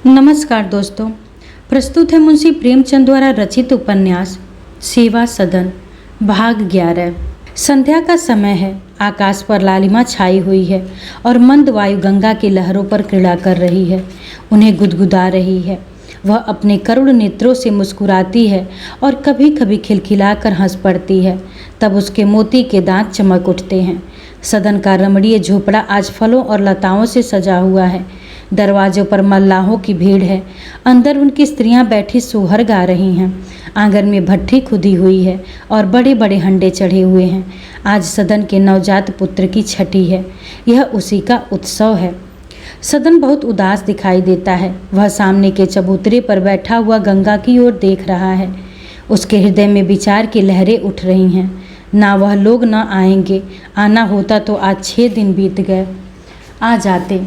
नमस्कार दोस्तों, प्रस्तुत है मुंशी प्रेमचंद द्वारा रचित उपन्यास सेवा सदन भाग 11। संध्या का समय है। आकाश पर लालिमा छाई हुई है और मंद वायु गंगा की लहरों पर क्रीड़ा कर रही है, उन्हें गुदगुदा रही है। वह अपने करुण नेत्रों से मुस्कुराती है और कभी कभी खिलखिलाकर हंस पड़ती है। तब उसके मोती के दांत चमक उठते हैं। सदन का रमणीय झोपड़ा आज फलों और लताओं से सजा हुआ है। दरवाजों पर मल्लाहों की भीड़ है। अंदर उनकी स्त्रियां बैठी सोहर गा रही हैं। आंगन में भट्ठी खुदी हुई है और बड़े बड़े हंडे चढ़े हुए हैं। आज सदन के नवजात पुत्र की छठी है। यह उसी का उत्सव है। सदन बहुत उदास दिखाई देता है। वह सामने के चबूतरे पर बैठा हुआ गंगा की ओर देख रहा है। उसके हृदय में विचार की लहरें उठ रही हैं। ना वह लोग न आएंगे। आना होता तो आज 6 दिन बीत गए। आ जाते।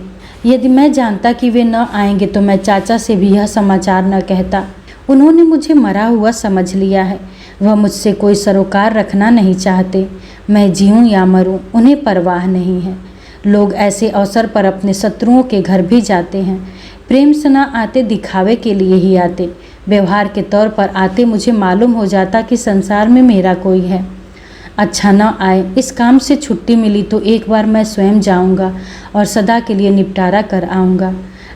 यदि मैं जानता कि वे न आएंगे तो मैं चाचा से भी यह समाचार न कहता। उन्होंने मुझे मरा हुआ समझ लिया है। वह मुझसे कोई सरोकार रखना नहीं चाहते। मैं जीऊँ या मरूँ, उन्हें परवाह नहीं है। लोग ऐसे अवसर पर अपने शत्रुओं के घर भी जाते हैं। प्रेम से न आते, दिखावे के लिए ही आते। व्यवहार के तौर पर आते मुझे मालूम हो जाता कि संसार में मेरा कोई है। अच्छा न आए। इस काम से छुट्टी मिली तो एक बार मैं स्वयं जाऊंगा और सदा के लिए निपटारा कर आऊँगा।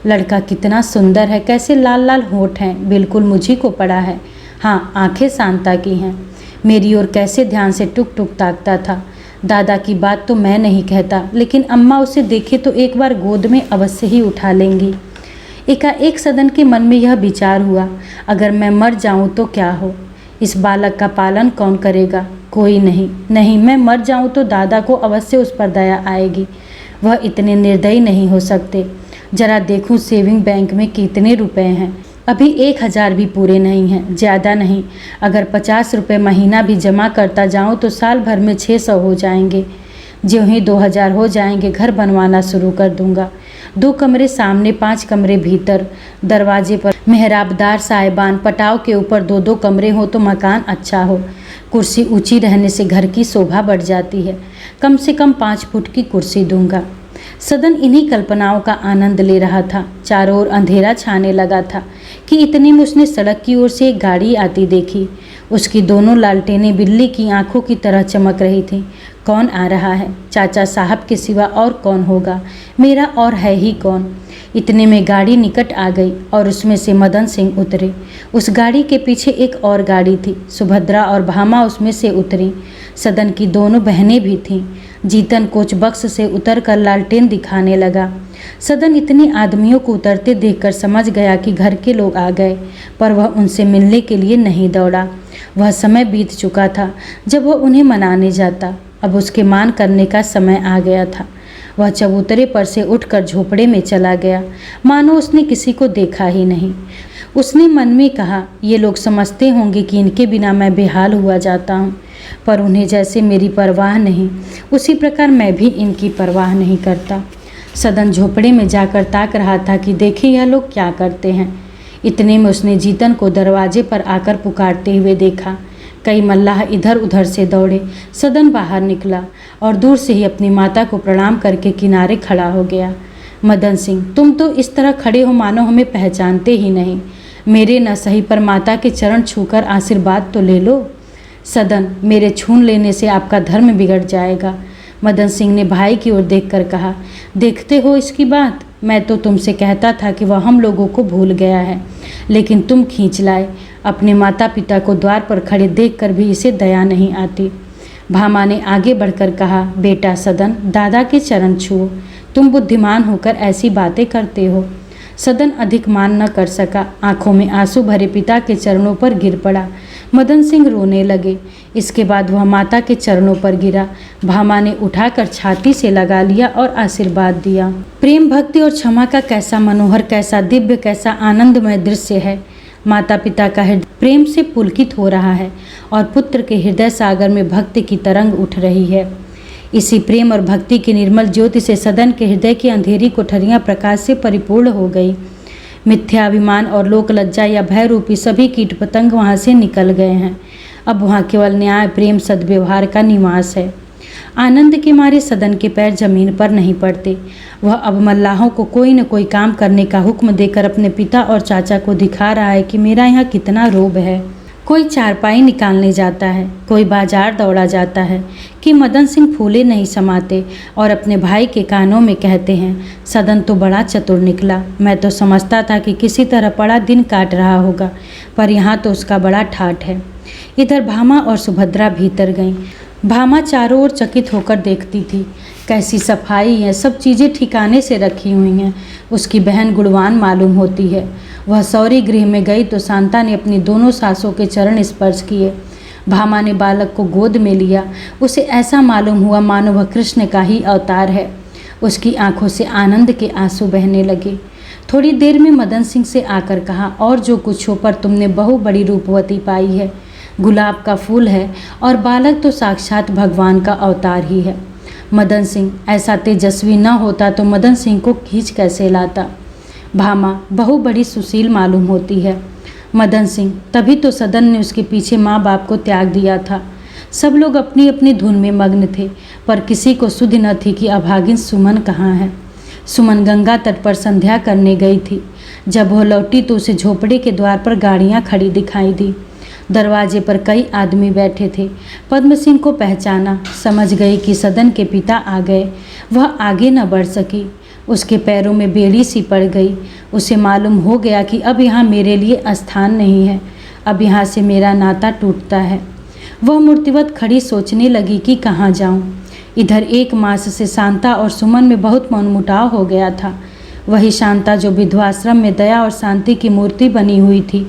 लड़का कितना सुंदर है, कैसे लाल लाल होंठ हैं, बिल्कुल मुझी को पड़ा है। हाँ, आंखें शांता की हैं। मेरी ओर कैसे ध्यान से टुक टुक ताकता था। दादा की बात तो मैं नहीं कहता, लेकिन अम्मा उसे देखे तो एक बार गोद में अवश्य ही उठा लेंगी। एकाएक सदन के मन में यह विचार हुआ, अगर मैं मर जाऊं तो क्या हो। इस बालक का पालन कौन करेगा? कोई नहीं। नहीं, मैं मर जाऊं तो दादा को अवश्य उस पर दया आएगी। वह इतने निर्दयी नहीं हो सकते। जरा देखूं सेविंग बैंक में कितने रुपए हैं। अभी 1000 भी पूरे नहीं हैं, ज़्यादा नहीं। अगर 50 रुपये महीना भी जमा करता जाऊं तो साल भर में 600 हो जाएंगे। ज्यों ही 2000 हो जाएंगे, घर बनवाना शुरू कर दूंगा। 2 कमरे सामने, 5 कमरे भीतर। दरवाजे पर मेहराबदार साहिबान, पटाव के ऊपर 2-2 कमरे हो तो मकान अच्छा हो। कुर्सी ऊंची रहने से घर की शोभा बढ़ जाती है। कम से कम 5 फुट की कुर्सी दूंगा। सदन इन्हीं कल्पनाओं का आनंद ले रहा था। चारों ओर अंधेरा छाने लगा था कि इतने में उसने सड़क की ओर से एक गाड़ी आती देखी। उसकी दोनों लालटेनें बिल्ली की आंखों की तरह चमक रही थीं। कौन आ रहा है? चाचा साहब के सिवा और कौन होगा? मेरा और है ही कौन? इतने में गाड़ी निकट आ गई और उसमें से मदन सिंह उतरे। उस गाड़ी के पीछे एक और गाड़ी थी। सुभद्रा और भामा उसमें से उतरी। सदन की दोनों बहनें भी थीं। जीतन कोच बक्स से उतरकर लालटेन दिखाने लगा। सदन इतने आदमियों को उतरते देखकर समझ गया कि घर के लोग आ गए, पर वह उनसे मिलने के लिए नहीं दौड़ा। वह समय बीत चुका था जब वह उन्हें मनाने जाता। अब उसके मान करने का समय आ गया था। वह चबूतरे पर से उठकर झोपड़े में चला गया, मानो उसने किसी को देखा ही नहीं। उसने मन में कहा, ये लोग समझते होंगे कि इनके बिना मैं बेहाल हुआ जाता हूँ, पर उन्हें जैसे मेरी परवाह नहीं, उसी प्रकार मैं भी इनकी परवाह नहीं करता। सदन झोपड़े में जाकर ताक रहा था कि देखे यह लोग क्या करते हैं। इतने में उसने जीतन को दरवाजे पर आकर पुकारते हुए देखा। कई मल्लाह इधर उधर से दौड़े। सदन बाहर निकला और दूर से ही अपनी माता को प्रणाम करके किनारे खड़ा हो गया। मदन सिंह, तुम तो इस तरह खड़े हो मानो हमें पहचानते ही नहीं। मेरे न सही पर माता के चरण छूकर आशीर्वाद तो ले लो। सदन, मेरे छून लेने से आपका धर्म बिगड़ जाएगा। मदन सिंह ने भाई की ओर देखकर कहा, देखते हो इसकी बात? मैं तो तुमसे कहता था कि वह हम लोगों को भूल गया है, लेकिन तुम खींच लाए। अपने माता पिता को द्वार पर खड़े देखकर भी इसे दया नहीं आती। भामा ने आगे बढ़कर कहा, बेटा सदन, दादा के चरण छुओ। तुम बुद्धिमान होकर ऐसी बातें करते हो। सदन अधिक मान न कर सका। आंखों में आंसू भरे पिता के चरणों पर गिर पड़ा। मदन सिंह रोने लगे। इसके बाद वह माता के चरणों पर गिरा। भामा ने उठाकर छाती से लगा लिया और आशीर्वाद दिया। प्रेम, भक्ति और क्षमा का कैसा मनोहर, कैसा दिव्य, कैसा आनंदमय दृश्य है। माता पिता का हृदय प्रेम से पुलकित हो रहा है और पुत्र के हृदय सागर में भक्ति की तरंग उठ रही है। इसी प्रेम और भक्ति की निर्मल ज्योति से सदन के हृदय की अंधेरी कोठरियां प्रकाश से परिपूर्ण हो गई। मिथ्याभिमान और लोक लज्जा या भय रूपी सभी कीट पतंग वहाँ से निकल गए हैं। अब वहाँ केवल न्याय, प्रेम, सद्व्यवहार का निवास है। आनंद के मारे सदन के पैर जमीन पर नहीं पड़ते। वह अब मल्लाहों को कोई न कोई काम करने का हुक्म देकर अपने पिता और चाचा को दिखा रहा है कि मेरा यहाँ कितना रोब है। कोई चारपाई निकालने जाता है, कोई बाजार दौड़ा जाता है कि मदन सिंह फूले नहीं समाते और अपने भाई के कानों में कहते हैं, सदन तो बड़ा चतुर निकला। मैं तो समझता था कि किसी तरह बड़ा दिन काट रहा होगा, पर यहाँ तो उसका बड़ा ठाठ है। इधर भामा और सुभद्रा भीतर गईं। भामा चारों ओर चकित होकर देखती थी। कैसी सफाई है, सब चीज़ें ठिकाने से रखी हुई हैं। उसकी बहन गुणवान मालूम होती है। वह सौरी गृह में गई तो शांता ने अपनी दोनों सासों के चरण स्पर्श किए। भामा ने बालक को गोद में लिया। उसे ऐसा मालूम हुआ मानो वह कृष्ण का ही अवतार है। उसकी आंखों से आनंद के आंसू बहने लगे। थोड़ी देर में मदन सिंह से आकर कहा, और जो कुछ हो पर तुमने बहु बड़ी रूपवती पाई है। गुलाब का फूल है और बालक तो साक्षात भगवान का अवतार ही है। मदन सिंह ऐसा तेजस्वी न होता तो मदन सिंह को खींच कैसे लाता। भामा बहु बड़ी सुशील मालूम होती है। मदन सिंह तभी तो सदन ने उसके पीछे माँ बाप को त्याग दिया था। सब लोग अपनी अपनी धुन में मग्न थे, पर किसी को सुध न थी कि अभागिन सुमन कहाँ है। सुमन गंगा तट पर संध्या करने गई थी। जब वह लौटी तो उसे झोपड़े के द्वार पर गाड़ियाँ खड़ी दिखाई दी। दरवाजे पर कई आदमी बैठे थे। पद्म सिंह को पहचाना, समझ गई कि सदन के पिता आ गए। वह आगे न बढ़ सकी। उसके पैरों में बेड़ी सी पड़ गई। उसे मालूम हो गया कि अब यहाँ मेरे लिए स्थान नहीं है, अब यहाँ से मेरा नाता टूटता है। वह मूर्तिवत खड़ी सोचने लगी कि कहाँ जाऊँ। इधर 1 मास से शांता और सुमन में बहुत मनमुटाव हो गया था। वही शांता जो विधवाश्रम में दया और शांति की मूर्ति बनी हुई थी,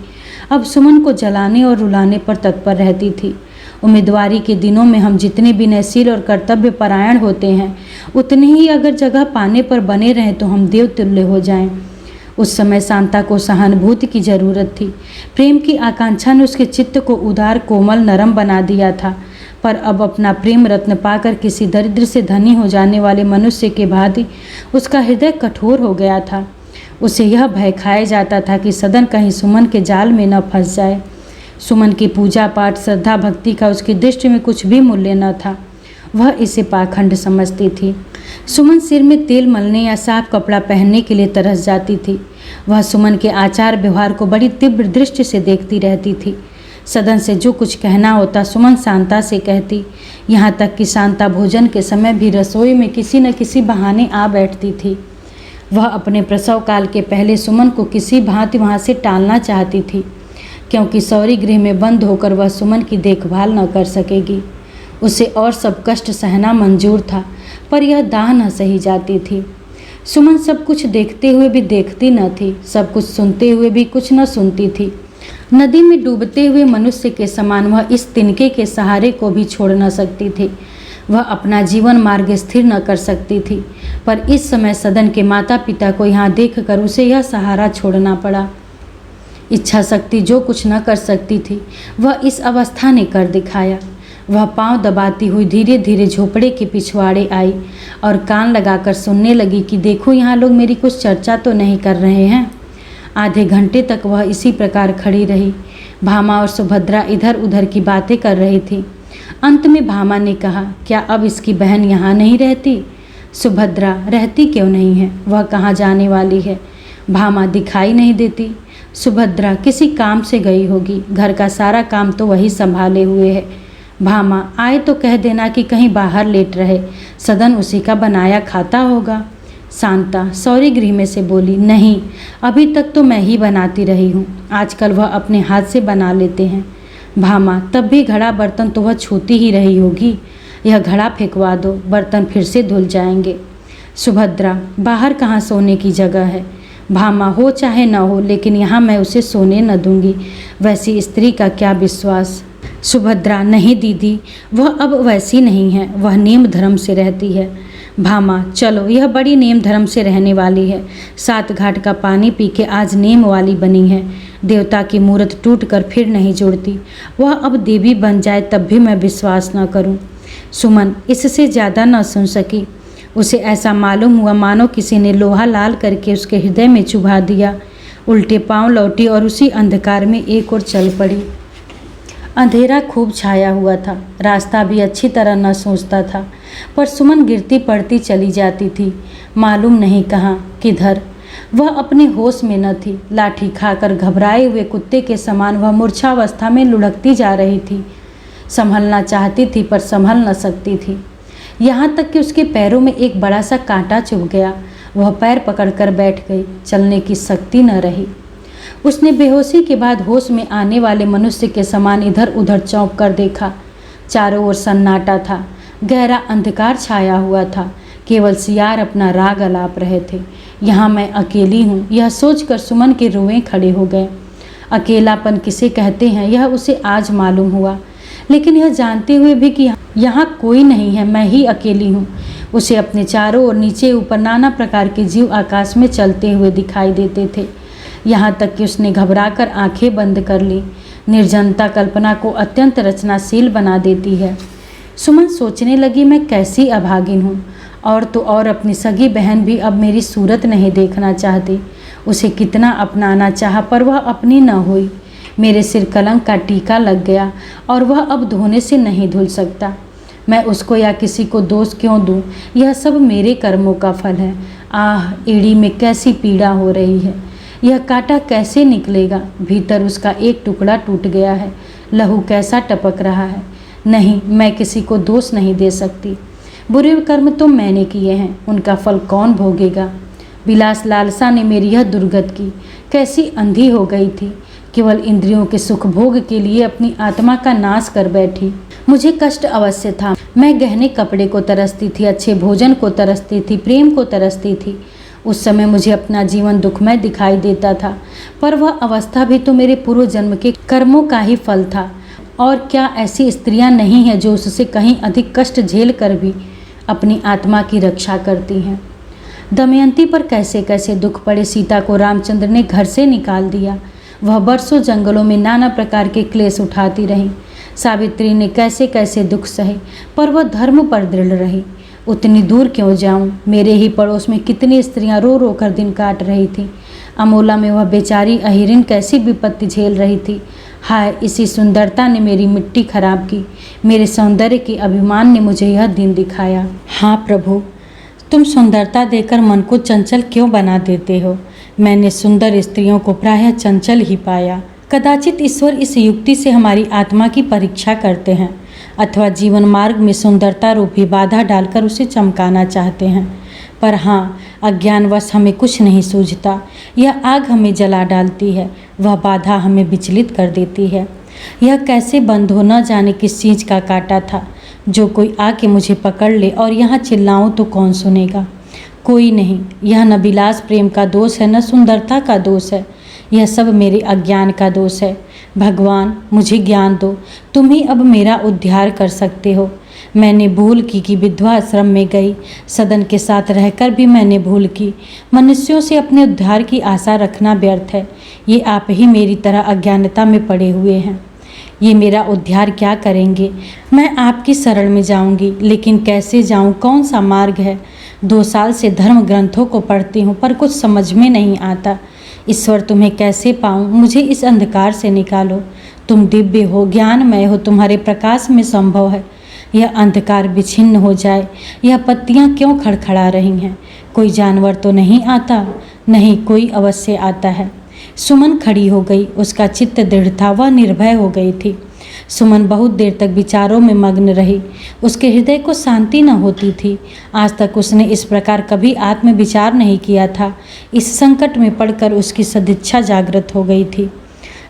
अब सुमन को जलाने और रुलाने पर तत्पर रहती थी। उम्मीदवारी के दिनों में हम जितने विनयशील और कर्तव्य परायण होते हैं, उतने ही अगर जगह पाने पर बने रहें तो हम देवतुल्य हो जाएं। उस समय शांता को सहानुभूति की जरूरत थी। प्रेम की आकांक्षा ने उसके चित्त को उदार, कोमल, नरम बना दिया था, पर अब अपना प्रेम रत्न पाकर किसी दरिद्र से धनी हो जाने वाले मनुष्य के भांति उसका हृदय कठोर हो गया था। उसे यह भय खाया जाता था कि सदन कहीं सुमन के जाल में न फंस जाए। सुमन की पूजा पाठ, श्रद्धा, भक्ति का उसकी दृष्टि में कुछ भी मूल्य न था। वह इसे पाखंड समझती थी। सुमन सिर में तेल मलने या साफ कपड़ा पहनने के लिए तरस जाती थी। वह सुमन के आचार व्यवहार को बड़ी तीव्र दृष्टि से देखती रहती थी। सदन से जो कुछ कहना होता सुमन शांता से कहती। यहाँ तक कि शांता भोजन के समय भी रसोई में किसी न किसी बहाने आ बैठती थी। वह अपने प्रसव काल के पहले सुमन को किसी भांति वहाँ से टालना चाहती थी, क्योंकि सौरी गृह में बंद होकर वह सुमन की देखभाल न कर सकेगी। उसे और सब कष्ट सहना मंजूर था, पर यह दाह न सही जाती थी। सुमन सब कुछ देखते हुए भी देखती न थी, सब कुछ सुनते हुए भी कुछ न सुनती थी। नदी में डूबते हुए मनुष्य के समान वह इस तिनके के सहारे को भी छोड़ न सकती थी। वह अपना जीवन मार्ग स्थिर न कर सकती थी, पर इस समय सदन के माता पिता को यहाँ देखकर उसे यह सहारा छोड़ना पड़ा। इच्छा शक्ति जो कुछ न कर सकती थी वह इस अवस्था ने कर दिखाया। वह पांव दबाती हुई धीरे धीरे झोपड़े के पिछवाड़े आई और कान लगाकर सुनने लगी कि देखो यहाँ लोग मेरी कुछ चर्चा तो नहीं कर रहे हैं। आधे घंटे तक वह इसी प्रकार खड़ी रही। भामा और सुभद्रा इधर उधर की बातें कर रही थी। अंत में भामा ने कहा, क्या अब इसकी बहन यहाँ नहीं रहती? सुभद्रा, रहती क्यों नहीं है, वह कहाँ जाने वाली है? भामा, दिखाई नहीं देती। सुभद्रा, किसी काम से गई होगी, घर का सारा काम तो वही संभाले हुए है। भामा, आए तो कह देना कि कहीं बाहर लेट रहे, सदन उसी का बनाया खाता होगा। शांता सौरी गृह में से बोली, नहीं, अभी तक तो मैं ही बनाती रही हूँ, आजकल वह अपने हाथ से बना लेते हैं। भामा, तब भी घड़ा बर्तन तो वह छूती ही रही होगी, यह घड़ा फेंकवा दो, बर्तन फिर से धुल जाएंगे। सुभद्रा, बाहर कहाँ सोने की जगह है? भामा, हो चाहे न हो, लेकिन यहाँ मैं उसे सोने न दूंगी, वैसी स्त्री का क्या विश्वास। सुभद्रा, नहीं दीदी, वह अब वैसी नहीं है, वह नेम धर्म से रहती है। भामा, चलो, यह बड़ी नेम धर्म से रहने वाली है, 7 घाट का पानी पी के आज नेम वाली बनी है। देवता की मूरत टूट कर फिर नहीं जुड़ती, वह अब देवी बन जाए तब भी मैं विश्वास न करूं। सुमन इससे ज़्यादा न सुन सकी। उसे ऐसा मालूम हुआ मानो किसी ने लोहा लाल करके उसके हृदय में चुभा दिया। उल्टे पांव लौटी और उसी अंधकार में एक ओर चल पड़ी। अंधेरा खूब छाया हुआ था, रास्ता भी अच्छी तरह न सूझता था, पर सुमन गिरती पड़ती चली जाती थी, मालूम नहीं कहाँ किधर। वह अपने होश में न थी। लाठी खाकर घबराए हुए कुत्ते के समान वह मूर्छावस्था में लुढ़कती जा रही थी। संभलना चाहती थी पर संभल न सकती थी। यहाँ तक कि उसके पैरों में एक बड़ा सा कांटा चुभ गया। वह पैर पकड़कर बैठ गई, चलने की शक्ति न रही। उसने बेहोशी के बाद होश में आने वाले मनुष्य के समान इधर उधर चौंक कर देखा। चारों ओर सन्नाटा था, गहरा अंधकार छाया हुआ था। केवल सियार अपना राग अलाप रहे थे। यहाँ मैं अकेली हूँ, यह सोचकर सुमन के रोए खड़े हो गए। अकेलापन किसे कहते हैं यह उसे आज मालूम हुआ, लेकिन यह जानते हुए भी कि यहाँ कोई नहीं है, मैं ही अकेली हूँ। उसे अपने चारों ओर नीचे ऊपर नाना प्रकार के जीव आकाश में चलते हुए दिखाई देते थे। यहाँ तक कि उसने घबराकर आंखें बंद कर ली। निर्जनता कल्पना को अत्यंत रचनाशील बना देती है। सुमन सोचने लगी, मैं कैसी अभागिन हूँ। और तो और अपनी सगी बहन भी अब मेरी सूरत नहीं देखना चाहती। उसे कितना अपनाना चाहा पर वह अपनी न हुई। मेरे सिर कलंक का टीका लग गया और वह अब धोने से नहीं धुल सकता। मैं उसको या किसी को दोष क्यों दूं? यह सब मेरे कर्मों का फल है। आह, एड़ी में कैसी पीड़ा हो रही है। यह कांटा कैसे निकलेगा? भीतर उसका एक टुकड़ा टूट गया है। लहू कैसा टपक रहा है। नहीं, मैं किसी को दोष नहीं दे सकती। बुरे कर्म तो मैंने किए हैं, उनका फल कौन भोगेगा? विलास लालसा ने मेरी यह दुर्गत की। कैसी अंधी हो गई थी। केवल इंद्रियों के सुख भोग के लिए अपनी आत्मा का नाश कर बैठी। मुझे कष्ट अवश्य था। मैं गहने कपड़े को तरसती थी, अच्छे भोजन को तरसती थी, प्रेम को तरसती थी। उस समय मुझे अपना जीवन दुखमय दिखाई देता था, पर वह अवस्था भी तो मेरे पूर्व जन्म के कर्मों का ही फल था। और क्या ऐसी स्त्रियां नहीं हैं जो उससे कहीं अधिक कष्ट झेल कर भी अपनी आत्मा की रक्षा करती हैं? दमयंती पर कैसे कैसे दुख पड़े। सीता को रामचंद्र ने घर से निकाल दिया। वह बरसों जंगलों में नाना प्रकार के क्लेश उठाती रही। सावित्री ने कैसे कैसे दुख सहे, पर वह धर्म पर दृढ़ रही। उतनी दूर क्यों जाऊं? मेरे ही पड़ोस में कितनी स्त्रियां रो रो कर दिन काट रही थी। अमोला में वह बेचारी अहिरिन कैसी विपत्ति झेल रही थी। हाय, इसी सुंदरता ने मेरी मिट्टी खराब की। मेरे सौंदर्य के अभिमान ने मुझे यह दिन दिखाया। हाँ प्रभु, तुम सुंदरता देकर मन को चंचल क्यों बना देते हो? मैंने सुंदर स्त्रियों को प्रायः चंचल ही पाया। कदाचित ईश्वर इस युक्ति से हमारी आत्मा की परीक्षा करते हैं, अथवा जीवन मार्ग में सुंदरता रूपी बाधा डालकर उसे चमकाना चाहते हैं। पर हाँ, अज्ञानवश हमें कुछ नहीं सूझता। यह आग हमें जला डालती है, वह बाधा हमें विचलित कर देती है। यह कैसे बंद हो, न जाने किस चीज़ का कांटा था। जो कोई आके मुझे पकड़ ले और यहाँ चिल्लाऊं तो कौन सुनेगा? कोई नहीं। यह न विलास प्रेम का दोष है, न सुंदरता का दोष है। यह सब मेरे अज्ञान का दोष है। भगवान, मुझे ज्ञान दो। तुम ही अब मेरा उद्धार कर सकते हो। मैंने भूल की कि विधवा आश्रम में गई। सदन के साथ रहकर भी मैंने भूल की। मनुष्यों से अपने उद्धार की आशा रखना व्यर्थ है। ये आप ही मेरी तरह अज्ञानता में पड़े हुए हैं। ये मेरा उद्धार क्या करेंगे? मैं आपकी शरण में जाऊंगी, लेकिन कैसे जाऊं? कौन सा मार्ग है? 2 साल से धर्म ग्रंथों को पढ़ती हूँ, पर कुछ समझ में नहीं आता। ईश्वर, तुम्हें कैसे पाऊँ? मुझे इस अंधकार से निकालो। तुम दिव्य हो, ज्ञानमय हो, तुम्हारे प्रकाश में संभव है यह अंधकार विछिन्न हो जाए। यह पत्तियाँ क्यों खड़खड़ा रही हैं? कोई जानवर तो नहीं आता? नहीं, कोई अवश्य आता है। सुमन खड़ी हो गई। उसका चित्त दृढ़ था, वह निर्भय हो गई थी। सुमन बहुत देर तक विचारों में मग्न रही। उसके हृदय को शांति न होती थी। आज तक उसने इस प्रकार कभी आत्म विचार नहीं किया था। इस संकट में पड़कर उसकी सदिच्छा जागृत हो गई थी।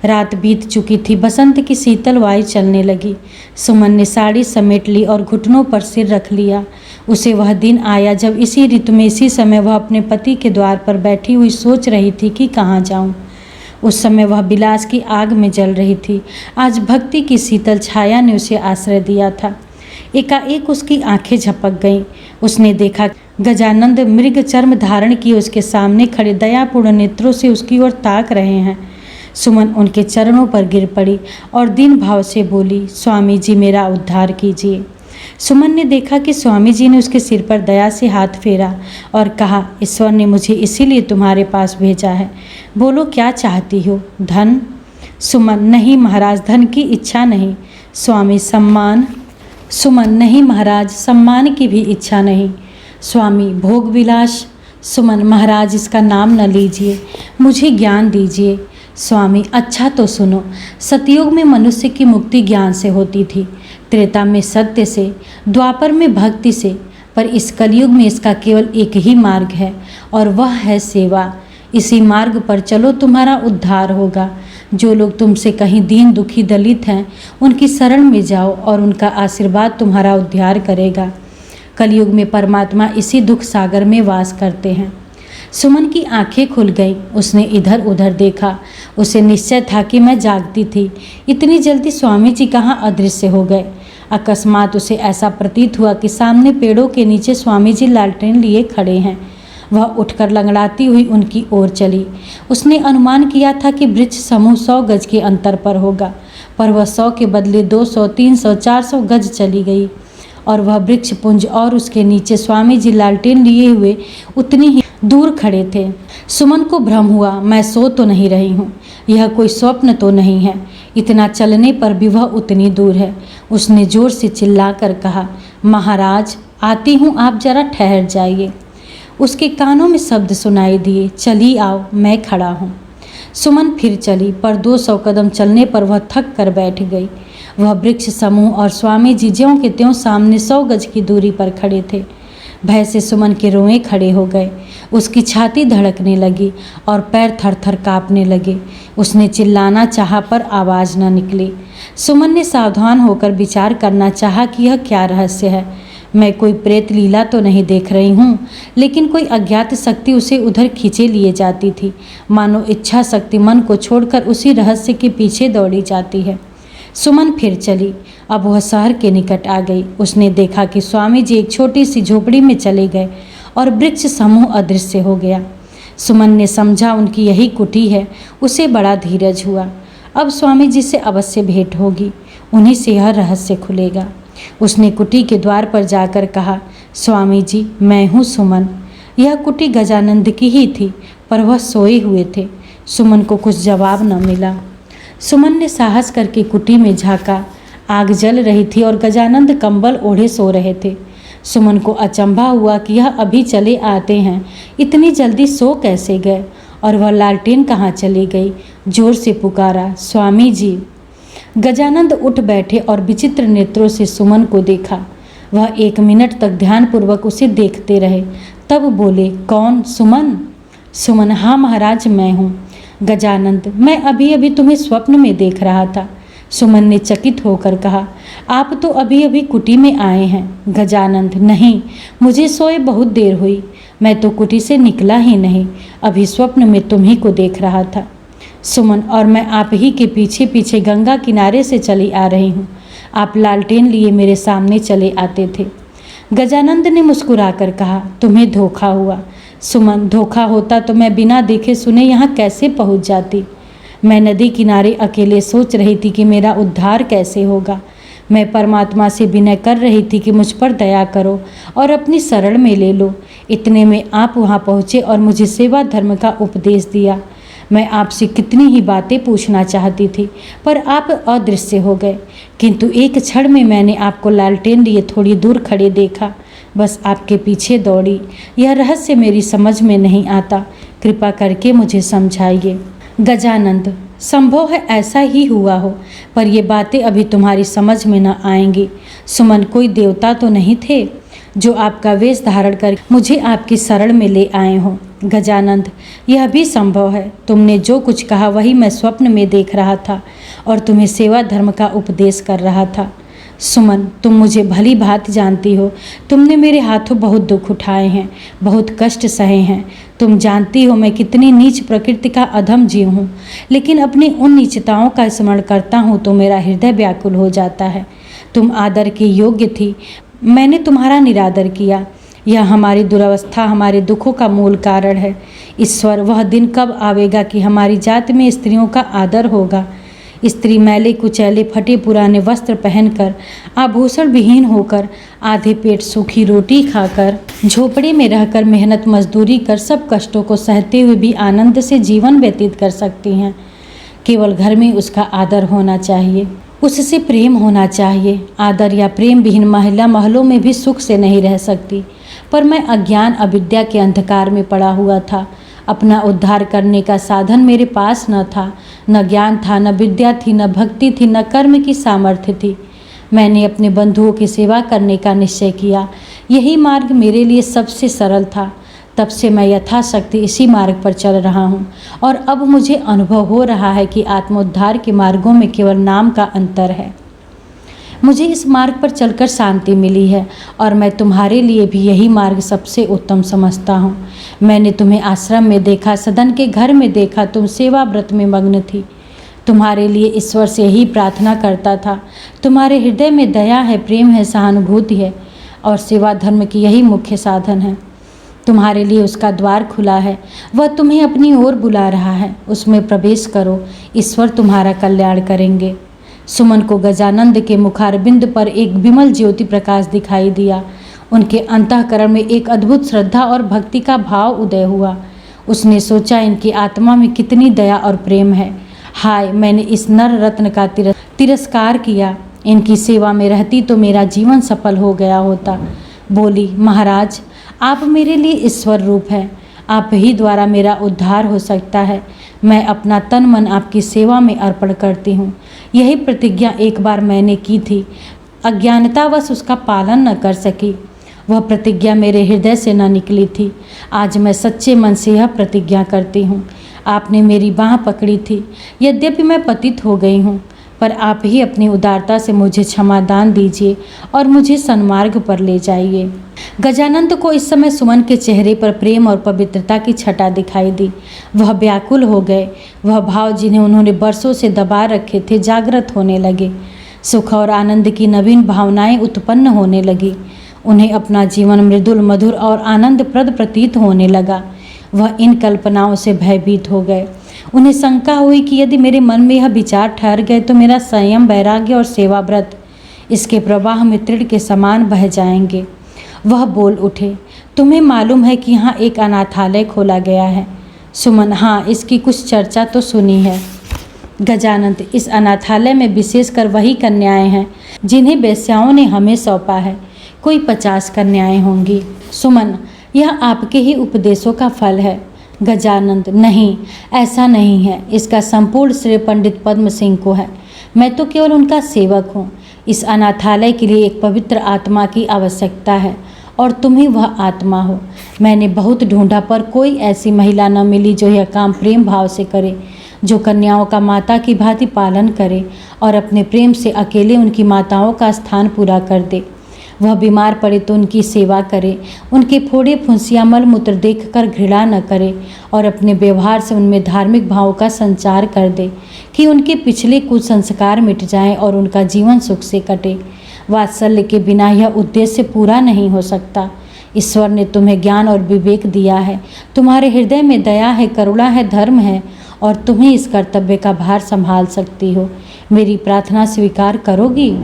रात बीत चुकी थी। बसंत की शीतल वायु चलने लगी। सुमन ने साड़ी समेट ली और घुटनों पर सिर रख लिया। उसे वह दिन आया जब इसी ऋतु में इसी समय वह अपने पति के द्वार पर बैठी हुई सोच रही थी कि कहाँ जाऊँ। उस समय वह विलास की आग में जल रही थी। आज भक्ति की शीतल छाया ने उसे आश्रय दिया था। एकाएक उसकी आंखें झपक गईं। उसने देखा गजानंद मृग चर्म धारण किए उसके सामने खड़े दयापूर्ण नेत्रों से उसकी ओर ताक रहे हैं। सुमन उनके चरणों पर गिर पड़ी और दीन भाव से बोली, स्वामी जी, मेरा उद्धार कीजिए। सुमन ने देखा कि स्वामी जी ने उसके सिर पर दया से हाथ फेरा और कहा, ईश्वर ने मुझे इसीलिए तुम्हारे पास भेजा है। बोलो, क्या चाहती हो? धन? सुमन, नहीं महाराज, धन की इच्छा नहीं। स्वामी, सम्मान। सुमन, नहीं महाराज, सम्मान की भी इच्छा नहीं। स्वामी, भोग विलास। सुमन, महाराज इसका नाम न लीजिए, मुझे ज्ञान दीजिए। स्वामी, अच्छा तो सुनो। सतयुग में मनुष्य की मुक्ति ज्ञान से होती थी, त्रेता में सत्य से, द्वापर में भक्ति से, पर इस कलयुग में इसका केवल एक ही मार्ग है और वह है सेवा। इसी मार्ग पर चलो, तुम्हारा उद्धार होगा। जो लोग तुमसे कहीं दीन दुखी दलित हैं, उनकी शरण में जाओ और उनका आशीर्वाद तुम्हारा उद्धार करेगा। कलयुग में परमात्मा इसी दुख सागर में वास करते हैं। सुमन की आंखें खुल गईं। उसने इधर उधर देखा। उसे निश्चय था कि मैं जागती थी। इतनी जल्दी स्वामी जी कहाँ अदृश्य हो गए। अकस्मात उसे ऐसा प्रतीत हुआ कि सामने पेड़ों के नीचे स्वामी जी लालटेन लिए खड़े हैं। वह उठकर लंगड़ाती हुई उनकी ओर चली। उसने अनुमान किया था कि वृक्ष समूह 100 गज के अंतर पर होगा, पर वह 100 के बदले 200, 300, 400 गज चली गई और वह वृक्ष पुंज और उसके नीचे स्वामी जी लालटेन लिए हुए उतनी ही दूर खड़े थे। सुमन को भ्रम हुआ, मैं सो तो नहीं रही हूँ, यह कोई स्वप्न तो नहीं है। इतना चलने पर भी वह उतनी दूर है। उसने जोर से चिल्लाकर कहा, महाराज आती हूँ, आप जरा ठहर जाइए। उसके कानों में शब्द सुनाई दिए, चली आओ, मैं खड़ा हूँ। सुमन फिर चली, पर 200 कदम चलने पर वह थक कर बैठ गई। वह वृक्ष समूह और स्वामी जी ज्यों के त्यों सामने 100 गज की दूरी पर खड़े थे। भय से सुमन के रोए खड़े हो गए। उसकी छाती धड़कने लगी और पैर थर थर काँपने लगे। उसने चिल्लाना चाहा पर आवाज़ न निकली। सुमन ने सावधान होकर विचार करना चाहा कि यह क्या रहस्य है। मैं कोई प्रेत लीला तो नहीं देख रही हूँ, लेकिन कोई अज्ञात शक्ति उसे उधर खींचे लिए जाती थी, मानो इच्छा शक्ति मन को छोड़कर उसी रहस्य के पीछे दौड़ी जाती है। सुमन फिर चली। अब वह शहर के निकट आ गई। उसने देखा कि स्वामी जी एक छोटी सी झोपड़ी में चले गए और वृक्ष समूह अदृश्य हो गया। सुमन ने समझा उनकी यही कुटी है। उसे बड़ा धीरज हुआ। अब स्वामी जी से अवश्य भेंट होगी, उन्हीं से यह रहस्य खुलेगा। उसने कुटी के द्वार पर जाकर कहा, स्वामी जी, मैं हूँ सुमन। यह कुटी गजानंद की ही थी, पर वह सोए हुए थे। सुमन को कुछ जवाब न मिला। सुमन ने साहस करके कुटी में झांका। आग जल रही थी और गजानंद कंबल ओढ़े सो रहे थे। सुमन को अचंभा हुआ कि यह अभी चले आते हैं, इतनी जल्दी सो कैसे गए, और वह लालटेन कहाँ चली गई। जोर से पुकारा, स्वामी जी। गजानंद उठ बैठे और विचित्र नेत्रों से सुमन को देखा। वह 1 मिनट तक ध्यानपूर्वक उसे देखते रहे, तब बोले, कौन? सुमन? सुमन, हाँ महाराज, मैं हूँ। गजानंद, मैं अभी अभी तुम्हें स्वप्न में देख रहा था। सुमन ने चकित होकर कहा, आप तो अभी अभी कुटी में आए हैं। गजानंद, नहीं, मुझे सोए बहुत देर हुई, मैं तो कुटी से निकला ही नहीं, अभी स्वप्न में तुम्ही को देख रहा था। सुमन, और मैं आप ही के पीछे पीछे गंगा किनारे से चली आ रही हूँ। आप लालटेन लिए मेरे सामने चले आते थे। गजानंद ने मुस्कुराकर कहा, तुम्हें धोखा हुआ। सुमन, धोखा होता तो मैं बिना देखे सुने यहाँ कैसे पहुँच जाती। मैं नदी किनारे अकेले सोच रही थी कि मेरा उद्धार कैसे होगा। मैं परमात्मा से विनय कर रही थी कि मुझ पर दया करो और अपनी शरण में ले लो। इतने में आप वहाँ पहुँचे और मुझे सेवा धर्म का उपदेश दिया। मैं आपसे कितनी ही बातें पूछना चाहती थी, पर आप अदृश्य हो गए। किंतु एक क्षण में मैंने आपको लालटेन लिए थोड़ी दूर खड़े देखा, बस आपके पीछे दौड़ी। यह रहस्य मेरी समझ में नहीं आता, कृपा करके मुझे समझाइए। गजानंद, संभव है ऐसा ही हुआ हो, पर ये बातें अभी तुम्हारी समझ में न आएंगी। सुमन, कोई देवता तो नहीं थे जो आपका वेश धारण कर मुझे आपकी शरण में ले आए हों। गजानंद, यह भी संभव है। तुमने जो कुछ कहा वही मैं स्वप्न में देख रहा था और तुम्हें सेवा धर्म का उपदेश कर रहा था। सुमन, तुम मुझे भली भांति जानती हो। तुमने मेरे हाथों बहुत दुख उठाए हैं, बहुत कष्ट सहे हैं। तुम जानती हो मैं कितनी नीच प्रकृति का अधम जीव हूँ, लेकिन अपनी उन नीचताओं का स्मरण करता हूँ तो मेरा हृदय व्याकुल हो जाता है। तुम आदर के योग्य थी, मैंने तुम्हारा निरादर किया। यह हमारी दुर्वस्था, हमारे दुखों का मूल कारण है। ईश्वर, वह दिन कब आवेगा कि हमारी जात में स्त्रियों का आदर होगा। स्त्री मैले कुचैले फटे पुराने वस्त्र पहनकर, आभूषण विहीन होकर, आधे पेट सूखी रोटी खाकर, झोपड़ी में रहकर मेहनत मजदूरी कर सब कष्टों को सहते हुए भी आनंद से जीवन व्यतीत कर सकती हैं। केवल घर में उसका आदर होना चाहिए, उससे प्रेम होना चाहिए। आदर या प्रेम विहीन महिला महलों में भी सुख से नहीं रह सकती। पर मैं अज्ञान अविद्या के अंधकार में पड़ा हुआ था। अपना उद्धार करने का साधन मेरे पास न था। न ज्ञान था, न विद्या थी, न भक्ति थी, न कर्म की सामर्थ्य थी। मैंने अपने बंधुओं की सेवा करने का निश्चय किया। यही मार्ग मेरे लिए सबसे सरल था। तब से मैं यथाशक्ति इसी मार्ग पर चल रहा हूँ और अब मुझे अनुभव हो रहा है कि आत्मोद्धार के मार्गों में केवल नाम का अंतर है। मुझे इस मार्ग पर चलकर शांति मिली है और मैं तुम्हारे लिए भी यही मार्ग सबसे उत्तम समझता हूँ। मैंने तुम्हें आश्रम में देखा, सदन के घर में देखा, तुम सेवा व्रत में मग्न थी। तुम्हारे लिए ईश्वर से यही प्रार्थना करता था। तुम्हारे हृदय में दया है, प्रेम है, सहानुभूति है और सेवा धर्म की यही मुख्य साधन है। तुम्हारे लिए उसका द्वार खुला है, वह तुम्हें अपनी ओर बुला रहा है। उसमें प्रवेश करो, ईश्वर तुम्हारा कल्याण करेंगे। सुमन को गजानंद के मुखारबिंद पर एक विमल ज्योति प्रकाश दिखाई दिया। उनके अंतःकरण में एक अद्भुत श्रद्धा और भक्ति का भाव उदय हुआ। उसने सोचा, इनकी आत्मा में कितनी दया और प्रेम है। हाय, मैंने इस नर रत्न का तिरस्कार किया। इनकी सेवा में रहती तो मेरा जीवन सफल हो गया होता। बोली, महाराज, आप मेरे लिए ईश्वर रूप हैं। आप ही द्वारा मेरा उद्धार हो सकता है। मैं अपना तन मन आपकी सेवा में अर्पण करती हूँ। यही प्रतिज्ञा एक बार मैंने की थी, अज्ञानतावश उसका पालन न कर सकी। वह प्रतिज्ञा मेरे हृदय से न निकली थी। आज मैं सच्चे मन से यह प्रतिज्ञा करती हूँ। आपने मेरी बाँह पकड़ी थी। यद्यपि मैं पतित हो गई हूँ, पर आप ही अपनी उदारता से मुझे क्षमा दान दीजिए और मुझे सन्मार्ग पर ले जाइए। गजानंद को इस समय सुमन के चेहरे पर प्रेम और पवित्रता की छटा दिखाई दी। वह व्याकुल हो गए। वह भाव जिन्हें उन्होंने बरसों से दबा रखे थे जागृत होने लगे। सुख और आनंद की नवीन भावनाएं उत्पन्न होने लगी। उन्हें अपना जीवन मृदुल, मधुर और आनंदप्रद प्रतीत होने लगा। वह इन कल्पनाओं से भयभीत हो गए। उन्हें शंका हुई कि यदि मेरे मन में यह विचार ठहर गए तो मेरा संयम, वैराग्य और सेवा व्रत इसके प्रवाह में तृण के समान बह जाएंगे। वह बोल उठे, तुम्हें मालूम है कि यहाँ एक अनाथालय खोला गया है? सुमन, हाँ, इसकी कुछ चर्चा तो सुनी है। गजानंद, इस अनाथालय में विशेषकर वही कन्याएं हैं जिन्हें वेश्याओं ने हमें सौंपा है। कोई 50 कन्याएं होंगी। सुमन, यह आपके ही उपदेशों का फल है। गजानंद, नहीं, ऐसा नहीं है। इसका संपूर्ण श्रेय पंडित पद्म सिंह को है। मैं तो केवल उनका सेवक हूँ। इस अनाथालय के लिए एक पवित्र आत्मा की आवश्यकता है और तुम ही वह आत्मा हो। मैंने बहुत ढूंढा पर कोई ऐसी महिला न मिली जो यह काम प्रेम भाव से करे, जो कन्याओं का माता की भांति पालन करे और अपने प्रेम से अकेले उनकी माताओं का स्थान पूरा कर दे। वह बीमार पड़े तो उनकी सेवा करे, उनके फोड़े फुंसियाँ मल मूत्र देखकर घृणा न करे और अपने व्यवहार से उनमें धार्मिक भाव का संचार कर दे कि उनके पिछले कुछ संस्कार मिट जाएं और उनका जीवन सुख से कटे। वात्सल्य के बिना यह उद्देश्य पूरा नहीं हो सकता। ईश्वर ने तुम्हें ज्ञान और विवेक दिया है। तुम्हारे हृदय में दया है, करुणा है, धर्म है और तुम्हें इस कर्तव्य का भार संभाल सकती हो। मेरी प्रार्थना स्वीकार करोगी?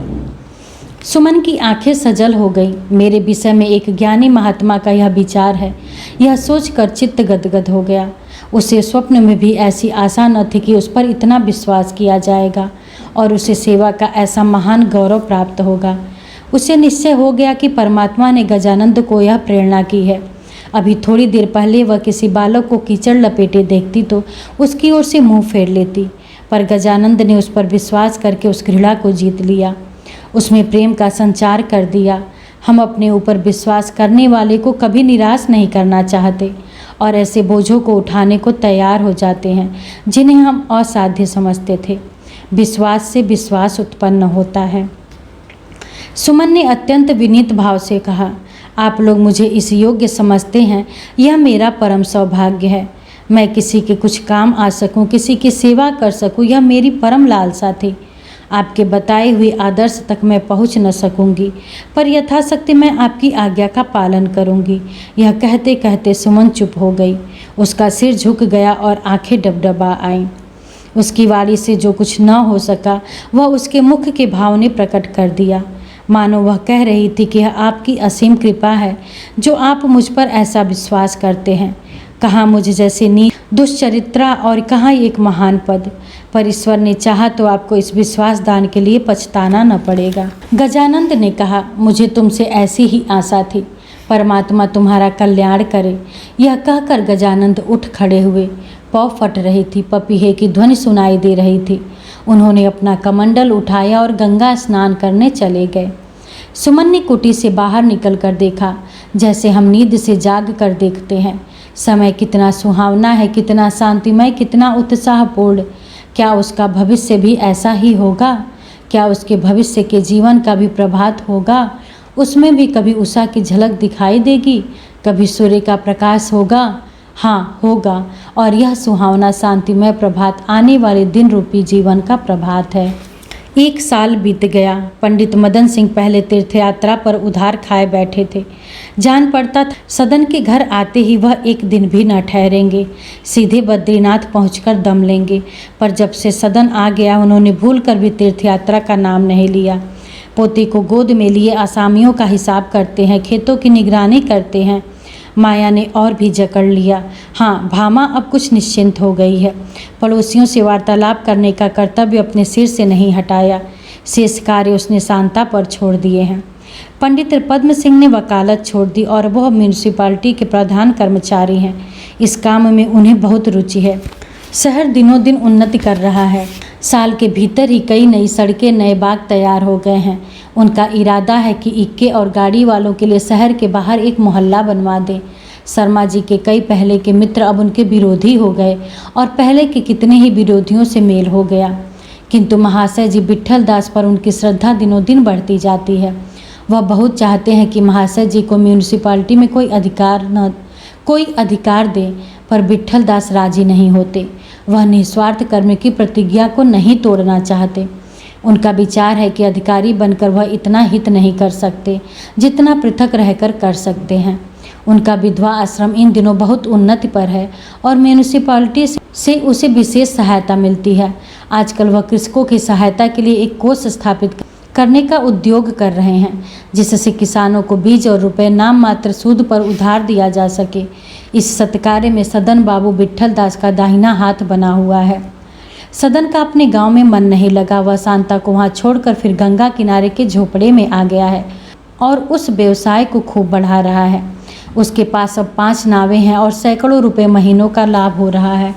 सुमन की आंखें सजल हो गई। मेरे विषय में एक ज्ञानी महात्मा का यह विचार है, यह सोचकर चित्त गदगद हो गया। उसे स्वप्न में भी ऐसी आशा न थी कि उस पर इतना विश्वास किया जाएगा और उसे सेवा का ऐसा महान गौरव प्राप्त होगा। उसे निश्चय हो गया कि परमात्मा ने गजानंद को यह प्रेरणा की है। अभी थोड़ी देर पहले वह किसी बालक को कीचड़ लपेटे देखती तो उसकी ओर से मुंह फेर लेती, पर गजानंद ने उस पर विश्वास करके उस घृणा को जीत लिया, उसमें प्रेम का संचार कर दिया। हम अपने ऊपर विश्वास करने वाले को कभी निराश नहीं करना चाहते और ऐसे बोझों को उठाने को तैयार हो जाते हैं जिन्हें हम असाध्य समझते थे। विश्वास से विश्वास उत्पन्न होता है। सुमन ने अत्यंत विनीत भाव से कहा, आप लोग मुझे इस योग्य समझते हैं, यह मेरा परम सौभाग्य है। मैं किसी के कुछ काम आ सकूं, किसी की सेवा कर सकूं, यह मेरी परम लालसा थी। आपके बताए हुए आदर्श तक मैं पहुंच न सकूंगी, पर यथाशक्ति मैं आपकी आज्ञा का पालन करूंगी। यह कहते कहते सुमन चुप हो गई। उसका सिर झुक गया और आंखें डबडबा आईं। उसकी वाणी से जो कुछ न हो सका वह उसके मुख के भाव ने प्रकट कर दिया। मानो वह कह रही थी कि यह आपकी असीम कृपा है जो आप मुझ पर ऐसा विश्वास करते हैं। कहाँ मुझ जैसे नीच दुष्चरित्रा और कहाँ एक महान पद। पर ईश्वर ने चाहा तो आपको इस विश्वास दान के लिए पछताना न पड़ेगा। गजानंद ने कहा, मुझे तुमसे ऐसी ही आशा थी। परमात्मा तुम्हारा कल्याण करे। यह कहकर गजानंद उठ खड़े हुए। पौ फट रही थी, पपीहे की ध्वनि सुनाई दे रही थी। उन्होंने अपना कमंडल उठाया और गंगा स्नान करने चले गए। सुमन ने कुटी से बाहर निकल कर देखा, जैसे हम नींद से जाग कर देखते हैं। समय कितना सुहावना है, कितना शांतिमय, कितना उत्साहपूर्ण। क्या उसका भविष्य भी ऐसा ही होगा? क्या उसके भविष्य के जीवन का भी प्रभात होगा? उसमें भी कभी उषा की झलक दिखाई देगी, कभी सूर्य का प्रकाश होगा। हाँ, होगा। और यह सुहावना शांतिमय प्रभात आने वाले दिन रूपी जीवन का प्रभात है। 1 साल बीत गया। पंडित मदन सिंह पहले तीर्थयात्रा पर उधार खाए बैठे थे। जान पड़ता था सदन के घर आते ही वह एक दिन भी न ठहरेंगे, सीधे बद्रीनाथ पहुंचकर दम लेंगे। पर जब से सदन आ गया, उन्होंने भूलकर भी तीर्थयात्रा का नाम नहीं लिया। पोते को गोद में लिए आसामियों का हिसाब करते हैं, खेतों की निगरानी करते हैं। माया ने और भी जकड़ लिया। हाँ, भामा अब कुछ निश्चिंत हो गई है। पड़ोसियों से वार्तालाप करने का कर्तव्य अपने सिर से नहीं हटाया। शेष कार्य उसने शांता पर छोड़ दिए हैं। पंडित पद्म सिंह ने वकालत छोड़ दी और वह म्यूनिसिपालिटी के प्रधान कर्मचारी हैं। इस काम में उन्हें बहुत रुचि है। शहर दिनों दिन उन्नति कर रहा है। साल के भीतर ही कई नई सड़कें, नए बाग तैयार हो गए हैं। उनका इरादा है कि इक्के और गाड़ी वालों के लिए शहर के बाहर एक मोहल्ला बनवा दें। शर्मा जी के कई पहले के मित्र अब उनके विरोधी हो गए और पहले के कितने ही विरोधियों से मेल हो गया। किंतु महाशय जी विट्ठल दास पर उनकी श्रद्धा दिनों दिन बढ़ती जाती है। वह बहुत चाहते हैं कि महाशय जी को म्यूनिसिपालिटी में कोई अधिकार दे, पर विट्ठल दास राजी नहीं होते। वह निस्वार्थ कर्म की प्रतिज्ञा को नहीं तोड़ना चाहते। उनका विचार है कि अधिकारी बनकर वह इतना हित नहीं कर सकते जितना पृथक रहकर कर सकते हैं। उनका विधवा आश्रम इन दिनों बहुत उन्नति पर है और म्यूनिसिपालिटी से उसे विशेष सहायता मिलती है। आजकल वह कृषकों की सहायता के लिए एक कोष स्थापित करने का उद्योग कर रहे हैं, जिससे किसानों को बीज और रुपए नाम मात्र सूद पर उधार दिया जा सके। इस सत्कार्य में सदन बाबू विट्ठल दास का दाहिना हाथ बना हुआ है। सदन का अपने गांव में मन नहीं लगा। वह शांता को वहां छोड़कर फिर गंगा किनारे के झोपड़े में आ गया है और उस व्यवसाय को खूब बढ़ा रहा है। उसके पास अब 5 नावें हैं और सैकड़ों रुपए महीनों का लाभ हो रहा है।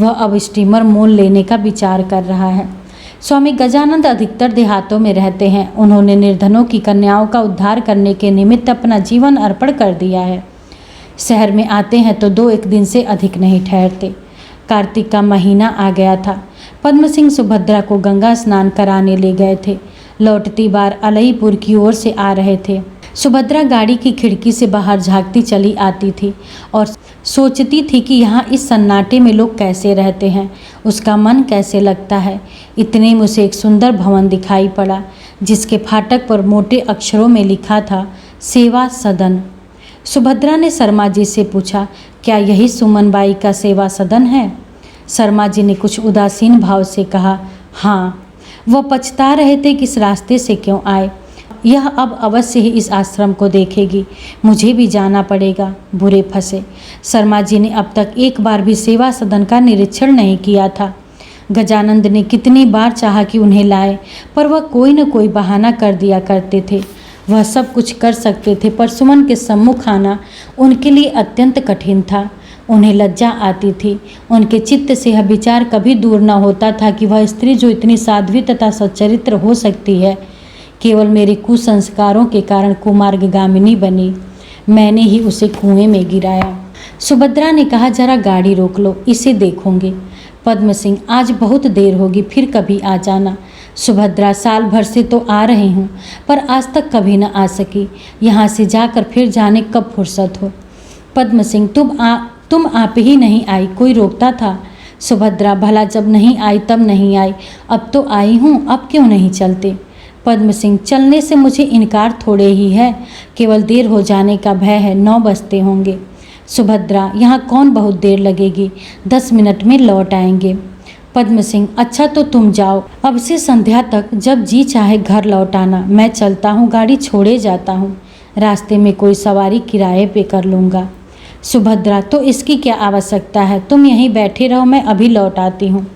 वह अब स्टीमर मोल लेने का विचार कर रहा है। स्वामी गजानंद अधिकतर देहातों में रहते हैं। उन्होंने निर्धनों की कन्याओं का उद्धार करने के निमित्त अपना जीवन अर्पण कर दिया है। शहर में आते हैं तो 2-1 दिन से अधिक नहीं ठहरते। कार्तिक का महीना आ गया था। पद्म सिंह सुभद्रा को गंगा स्नान कराने ले गए थे। लौटती बार अलईपुर की ओर से आ रहे थे। सुभद्रा गाड़ी की खिड़की से बाहर झांकती चली आती थी और सोचती थी कि यहाँ इस सन्नाटे में लोग कैसे रहते हैं, उसका मन कैसे लगता है। इतने में उसे एक सुंदर भवन दिखाई पड़ा, जिसके फाटक पर मोटे अक्षरों में लिखा था, सेवा सदन। सुभद्रा ने शर्मा जी से पूछा, क्या यही सुमन बाई का सेवा सदन है? शर्मा जी ने कुछ उदासीन भाव से कहा, हाँ। वह पछता रहे थे कि इस रास्ते से क्यों आए। यह अब अवश्य ही इस आश्रम को देखेगी। मुझे भी जाना पड़ेगा। बुरे फंसे। शर्मा जी ने अब तक एक बार भी सेवा सदन का निरीक्षण नहीं किया था। गजानंद ने कितनी बार चाहा कि उन्हें लाए, पर वह कोई न कोई बहाना कर दिया करते थे। वह सब कुछ कर सकते थे, पर सुमन के सम्मुख आना उनके लिए अत्यंत कठिन था। उन्हें लज्जा आती थी। उनके चित्त से यह विचार कभी दूर न होता था कि वह स्त्री जो इतनी साध्वी तथा सच्चरित्र हो सकती है, केवल मेरे कुसंस्कारों के कारण कुमार्गगामिनी बनी। मैंने ही उसे कुएं में गिराया। सुभद्रा ने कहा, जरा गाड़ी रोक लो, इसे देखूंगी। पद्म सिंह, आज बहुत देर होगी, फिर कभी आ जाना। सुभद्रा, साल भर से तो आ रही हूँ, पर आज तक कभी न आ सकी। यहाँ से जाकर फिर जाने कब फुर्सत हो। पद्म सिंह, तुम आप ही नहीं आई, कोई रोकता था? सुभद्रा, भला जब नहीं आई तब नहीं आई, अब तो आई हूँ, अब क्यों नहीं चलते? पद्म सिंह, चलने से मुझे इनकार थोड़े ही है, केवल देर हो जाने का भय है, 9 बजते होंगे। सुभद्रा, यहाँ कौन बहुत देर लगेगी, 10 मिनट में लौट आएंगे। पद्म सिंह, अच्छा तो तुम जाओ, अब से संध्या तक जब जी चाहे घर लौट आना। मैं चलता हूँ, गाड़ी छोड़े जाता हूँ, रास्ते में कोई सवारी किराए पे कर लूँगा। सुभद्रा, तो इसकी क्या आवश्यकता है, तुम यहीं बैठे रहो, मैं अभी लौट आती हूँ।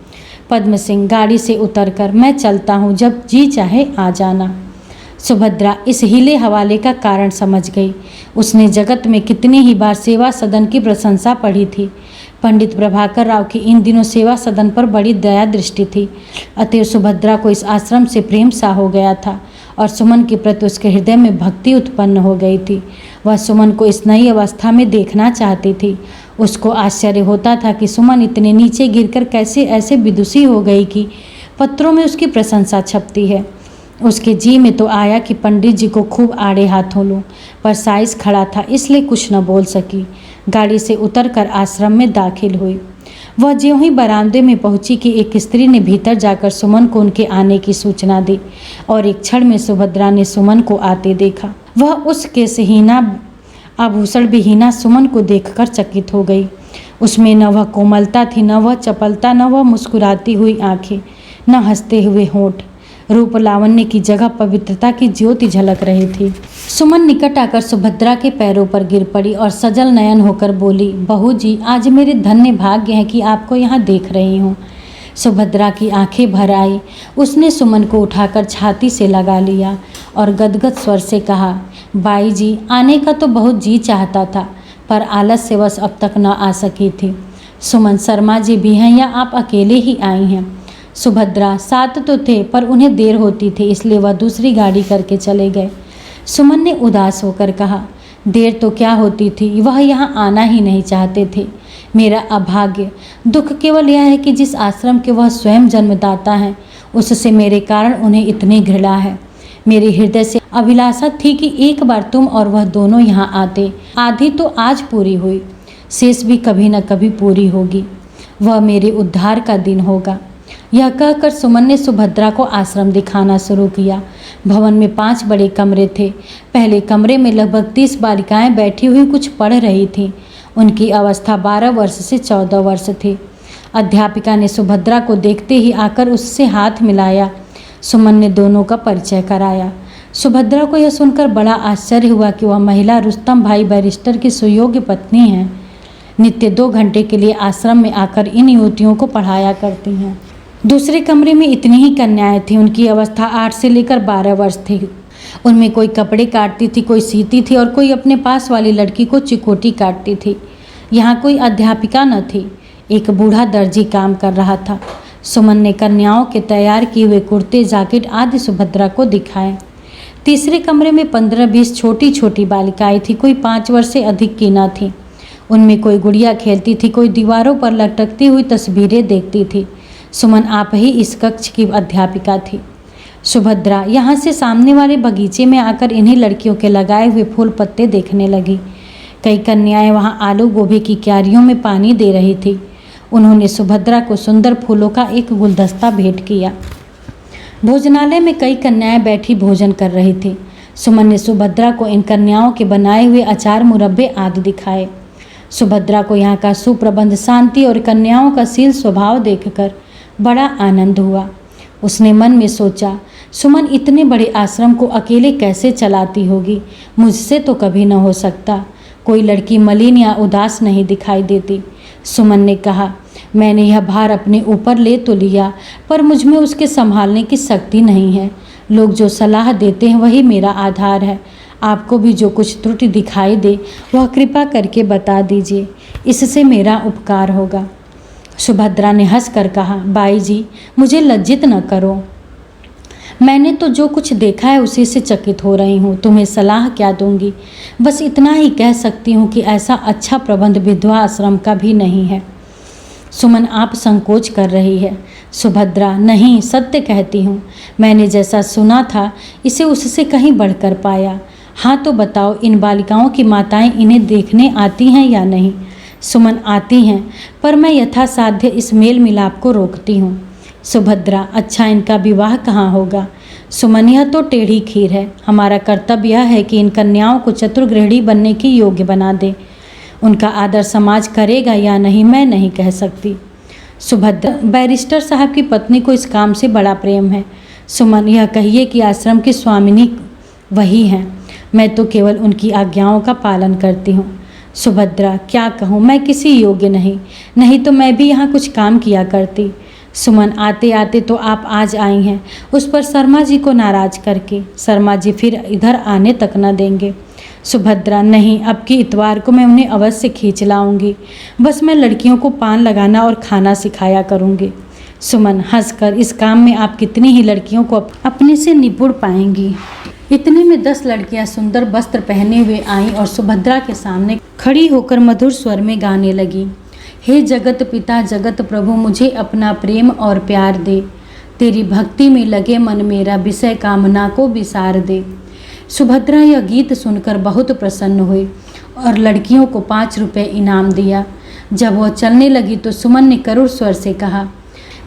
पद्म सिंह, गाड़ी से उतरकर मैं चलता हूँ, जब जी चाहे आ जाना। सुभद्रा इस हीले हवाले का कारण समझ गई। उसने जगत में कितनी ही बार सेवा सदन की प्रशंसा पढ़ी थी। पंडित प्रभाकर राव की इन दिनों सेवा सदन पर बड़ी दया दृष्टि थी। अतएव सुभद्रा को इस आश्रम से प्रेम सा हो गया था और सुमन के प्रति उसके हृदय में भक्ति उत्पन्न हो गई थी। वह सुमन को इस नई अवस्था में देखना चाहती थी। उसको आश्चर्य होता था कि सुमन इतने नीचे गिरकर कैसे ऐसे विदुषी हो गई कि पत्रों में उसकी प्रशंसा छपती है। उसके जी में तो आया कि पंडित जी को खूब आड़े हाथों लूं, पर साइस खड़ा था इसलिए कुछ न बोल सकी। गाड़ी से उतरकर आश्रम में दाखिल हुई। वह ज्यों ही बरामदे में पहुंची कि एक स्त्री ने भीतर जाकर सुमन को उनके आने की सूचना दी और एक क्षण में सुभद्रा ने सुमन को आते देखा। वह उस केशहीना आभूषण विहीना सुमन को देखकर चकित हो गई। उसमें न वह कोमलता थी, न वह चपलता, न वह मुस्कुराती हुई आंखें, न हंसते हुए होंठ। रूप लावण्य की जगह पवित्रता की ज्योति झलक रही थी। सुमन निकट आकर सुभद्रा के पैरों पर गिर पड़ी और सजल नयन होकर बोली, बहू जी, आज मेरे धन्य भाग्य है कि आपको यहाँ देख रही हूँ। सुभद्रा की आंखें भर आई। उसने सुमन को उठाकर छाती से लगा लिया और गदगद स्वर से कहा, बाई जी, आने का तो बहुत जी चाहता था, पर आलस्यवश अब तक न आ सकी थी। सुमन, शर्मा जी भी हैं या आप अकेले ही आई हैं? सुभद्रा, साथ तो थे पर उन्हें देर होती थी, इसलिए वह दूसरी गाड़ी करके चले गए। सुमन ने उदास होकर कहा, देर तो क्या होती थी, वह यहाँ आना ही नहीं चाहते थे। मेरा अभाग्य, दुख केवल यह है कि जिस आश्रम के वह स्वयं जन्मदाता हैं, उससे मेरे कारण उन्हें इतनी घृणा है। मेरे हृदय से अभिलाषा थी कि एक बार तुम और वह दोनों यहाँ आते। आधी तो आज पूरी हुई, शेष भी कभी न कभी पूरी होगी। वह मेरे उद्धार का दिन होगा। यह कहकर सुमन ने सुभद्रा को आश्रम दिखाना शुरू किया। भवन में 5 बड़े कमरे थे। पहले कमरे में लगभग 30 बालिकाएं बैठी हुई कुछ पढ़ रही थीं। उनकी अवस्था 12 वर्ष से 14 वर्ष थी। अध्यापिका ने सुभद्रा को देखते ही आकर उससे हाथ मिलाया। सुमन ने दोनों का परिचय कराया। सुभद्रा को यह सुनकर बड़ा आश्चर्य हुआ कि वह महिला रुस्तम भाई बैरिस्टर की सुयोग्य पत्नी है। नित्य 2 घंटे के लिए आश्रम में आकर इन युवतियों को पढ़ाया करती हैं। दूसरे कमरे में इतनी ही कन्याएं थीं। उनकी अवस्था 8 से लेकर 12 वर्ष थी। उनमें कोई कपड़े काटती थी, कोई सीती थी और कोई अपने पास वाली लड़की को चिकोटी काटती थी। यहाँ कोई अध्यापिका न थी। एक बूढ़ा दर्जी काम कर रहा था। सुमन ने कन्याओं के तैयार किए हुए कुर्ते, जैकेट आदि सुभद्रा को दिखाए। तीसरे कमरे में 15-20 छोटी छोटी बालिकाएं थीं। कोई 5 वर्ष से अधिक की न थी। उनमें कोई गुड़िया खेलती थी, कोई दीवारों पर लटकती हुई तस्वीरें देखती थी। सुमन आप ही इस कक्ष की अध्यापिका थी। सुभद्रा यहाँ से सामने वाले बगीचे में आकर इन्हीं लड़कियों के लगाए हुए फूल पत्ते देखने लगी। कई कन्याएं वहाँ आलू गोभी की क्यारियों में पानी दे रही थी। उन्होंने सुभद्रा को सुंदर फूलों का एक गुलदस्ता भेंट किया। भोजनालय में कई कन्याएं बैठी भोजन कर रही थी। सुमन ने सुभद्रा को इन कन्याओं के बनाए हुए अचार, मुरब्बे आदि दिखाए। सुभद्रा को यहाँ का सुप्रबंध, शांति और कन्याओं का शील स्वभाव देखकर बड़ा आनंद हुआ। उसने मन में सोचा, सुमन इतने बड़े आश्रम को अकेले कैसे चलाती होगी? मुझसे तो कभी न हो सकता। कोई लड़की मलिन या उदास नहीं दिखाई देती। सुमन ने कहा, मैंने यह भार अपने ऊपर ले तो लिया, पर मुझ में उसके संभालने की शक्ति नहीं है। लोग जो सलाह देते हैं वही मेरा आधार है। आपको भी जो कुछ त्रुटि दिखाई दे वह कृपा करके बता दीजिए, इससे मेरा उपकार होगा। सुभद्रा ने हंसकर कहा, बाई जी, मुझे लज्जित न करो। मैंने तो जो कुछ देखा है उसी से चकित हो रही हूँ। तुम्हें सलाह क्या दूंगी? बस इतना ही कह सकती हूँ कि ऐसा अच्छा प्रबंध विधवा आश्रम का भी नहीं है। सुमन आप संकोच कर रही है। सुभद्रा, नहीं, सत्य कहती हूँ। मैंने जैसा सुना था इसे उससे कहीं बढ़कर पाया। हाँ तो बताओ, इन बालिकाओं की माताएं इन्हें देखने आती हैं या नहीं? सुमन, आती हैं, पर मैं यथासाध्य इस मेल मिलाप को रोकती हूँ। सुभद्रा, अच्छा, इनका विवाह कहाँ होगा? सुमन, यह तो टेढ़ी खीर है। हमारा कर्तव्य यह है कि इन कन्याओं को चतुर्गृहिणी बनने की योग्य बना दे। उनका आदर समाज करेगा या नहीं मैं नहीं कह सकती। सुभद्रा, बैरिस्टर साहब की पत्नी को इस काम से बड़ा प्रेम है। सुमन, यह कहिए कि आश्रम की स्वामिनी वही हैं, मैं तो केवल उनकी आज्ञाओं का पालन करती हूँ। सुभद्रा, क्या कहूँ, मैं किसी योग्य नहीं तो मैं भी यहाँ कुछ काम किया करती। सुमन, आते आते तो आप आज आई हैं, उस पर शर्मा जी को नाराज करके। शर्मा जी फिर इधर आने तक न देंगे। सुभद्रा, नहीं, अब की इतवार को मैं उन्हें अवश्य खींच लाऊंगी। बस मैं लड़कियों को पान लगाना और खाना सिखाया करूंगी। सुमन हंसकर, इस काम में आप कितनी ही लड़कियों को अपने से निपुण पाएंगी। इतने में 10 लड़कियां सुंदर वस्त्र पहने हुए आईं और सुभद्रा के सामने खड़ी होकर मधुर स्वर में गाने लगी। हे जगत पिता जगत प्रभु, मुझे अपना प्रेम और प्यार दे। तेरी भक्ति में लगे मन मेरा, विषय कामना को विसार दे। सुभद्रा यह गीत सुनकर बहुत प्रसन्न हुई और लड़कियों को 5 रुपये इनाम दिया। जब वह चलने लगी तो सुमन ने करुण स्वर से कहा,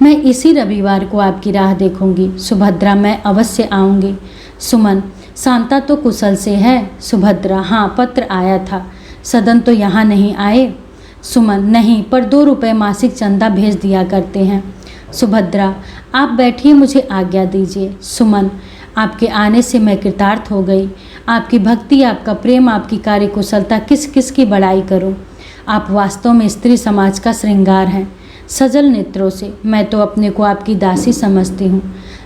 मैं इसी रविवार को आपकी राह देखूंगी। सुभद्रा, मैं अवश्य आऊंगी। सुमन, शांता तो कुशल से है? सुभद्रा, हाँ, पत्र आया था। सदन तो यहाँ नहीं आए? सुमन, नहीं, पर 2 रुपये मासिक चंदा भेज दिया करते हैं। सुभद्रा, आप बैठिए, मुझे आज्ञा दीजिए। सुमन, आपके आने से मैं कृतार्थ हो गई। आपकी भक्ति, आपका प्रेम, आपकी कार्यकुशलता, किस किस की बड़ाई करूं। आप वास्तव में स्त्री समाज का श्रृंगार हैं। सजल नेत्रों से मैं तो अपने को आपकी दासी समझती हूँ।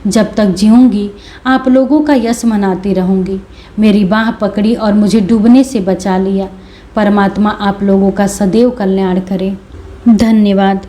जब तक जीऊँगी आप लोगों का यश मनाती रहूँगी। मेरी बाह पकड़ी और मुझे डूबने से बचा लिया। परमात्मा आप लोगों का सदैव कल्याण करे। धन्यवाद।